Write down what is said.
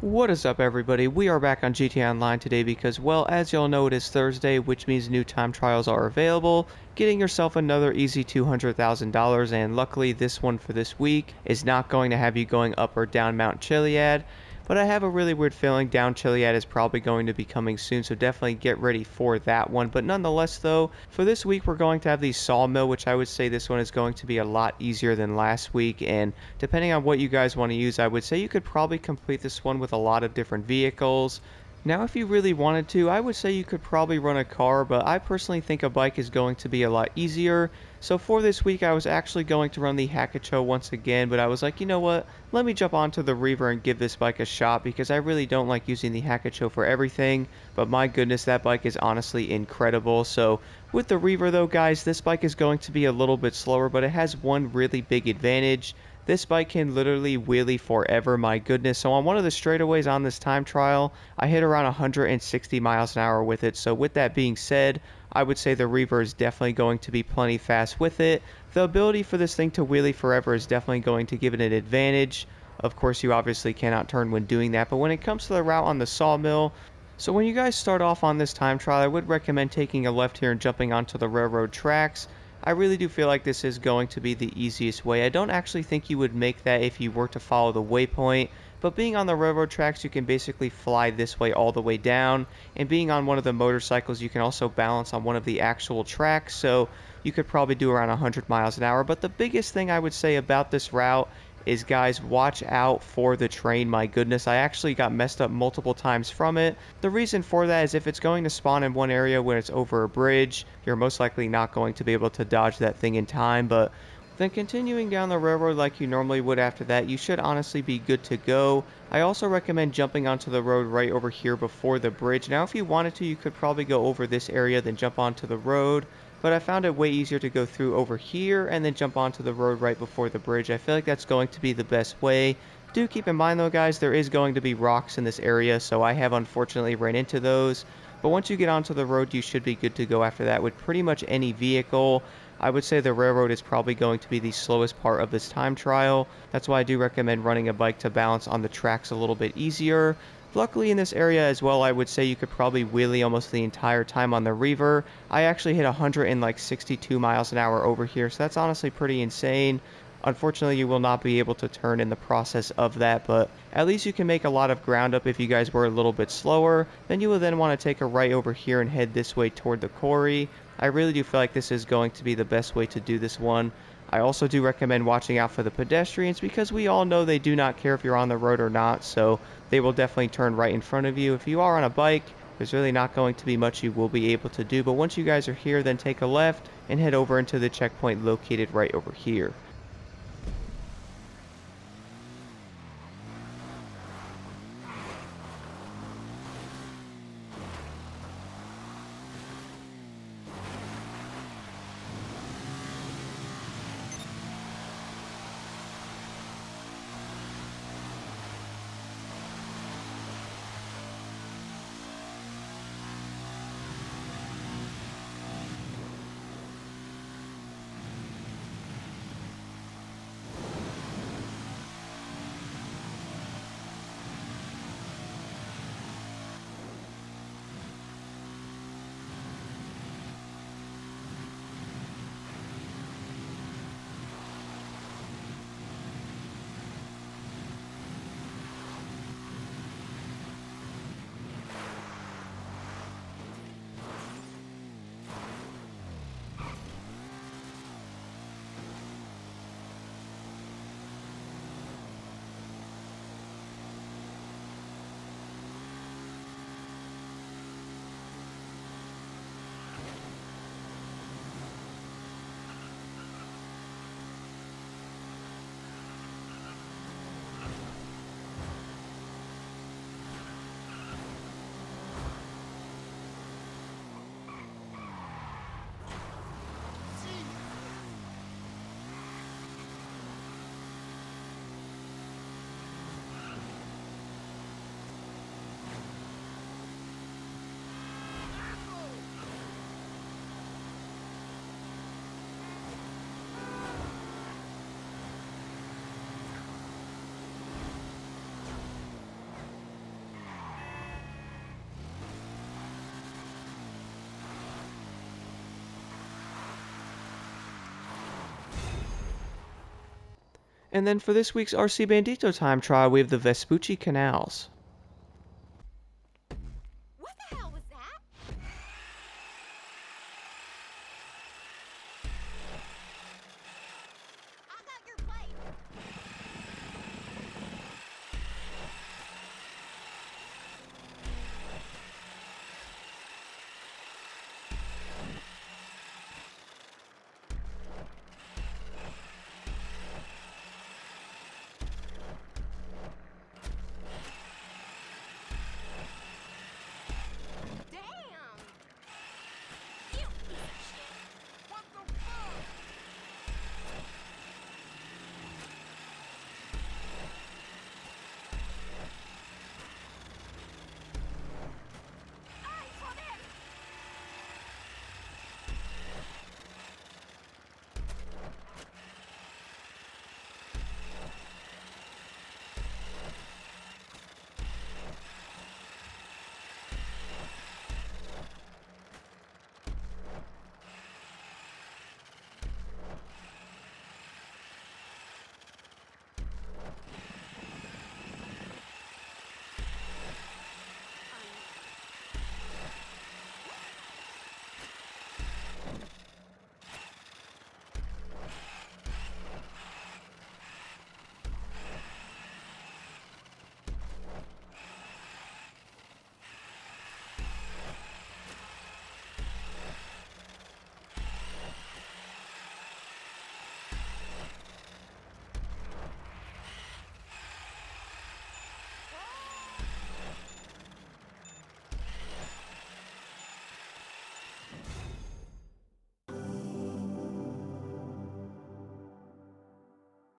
What is up, everybody? We are back on GTA Online today because, well, as y'all know, it is Thursday, which means new time trials are available. Getting yourself another easy $200,000, and luckily this one for this week is not going to have you going up or down Mount Chiliad. But I have a really weird feeling down Chiliad is probably going to be coming soon, so definitely get ready for that one. But nonetheless, though, for this week we're going to have the Sawmill, which I would say this one is going to be a lot easier than last week. And depending on what you guys want to use, I would say you could probably complete this one with a lot of different vehicles. Now, if you really wanted to, I would say you could probably run a car, but I personally think a bike is going to be a lot easier. So for this week, I was actually going to run the Hakacho once again, but I was like, you know what? Let me jump onto the Reever and give this bike a shot because I really don't like using the Hakacho for everything. But my goodness, that bike is honestly incredible. So with the Reever though, guys, this bike is going to be a little bit slower, but it has one really big advantage. This bike can literally wheelie forever, my goodness. So on one of the straightaways on this time trial, I hit around 160 miles an hour with it. So with that being said, I would say the Reaver is definitely going to be plenty fast with it. The ability for this thing to wheelie forever is definitely going to give it an advantage. Of course, you obviously cannot turn when doing that, but when it comes to the route on the Sawmill, so when you guys start off on this time trial, I would recommend taking a left here and jumping onto the railroad tracks. I really do feel like this is going to be the easiest way. I don't actually think you would make that if you were to follow the waypoint, but being on the railroad tracks, you can basically fly this way all the way down, and being on one of the motorcycles, you can also balance on one of the actual tracks, so you could probably do around 100 miles an hour. But the biggest thing I would say about this route is, guys, watch out for the train. My goodness, I actually got messed up multiple times from it. The reason for that is if it's going to spawn in one area when it's over a bridge, you're most likely not going to be able to dodge that thing in time. But then continuing down the railroad like you normally would after that, you should honestly be good to go. I also recommend jumping onto the road right over here before the bridge. Now, if you wanted to, you could probably go over this area, then jump onto the road. But I found it way easier to go through over here and then jump onto the road right before the bridge. I feel like that's going to be the best way. Do keep in mind though, guys, there is going to be rocks in this area, so I have unfortunately ran into those. But once you get onto the road, you should be good to go after that with pretty much any vehicle. I would say the railroad is probably going to be the slowest part of this time trial. That's why I do recommend running a bike to balance on the tracks a little bit easier. Luckily in this area as well, I would say you could probably wheelie almost the entire time on the Reever. I actually hit 162 miles an hour over here, so that's honestly pretty insane. Unfortunately, you will not be able to turn in the process of that, but at least you can make a lot of ground up if you guys were a little bit slower. Then you will then want to take a right over here and head this way toward the quarry. I really do feel like this is going to be the best way to do this one. I also do recommend watching out for the pedestrians because we all know they do not care if you're on the road or not, so they will definitely turn right in front of you. If you are on a bike, there's really not going to be much you will be able to do, but once you guys are here, then take a left and head over into the checkpoint located right over here. And then for this week's RC Bandito time trial, we have the Vespucci Canals.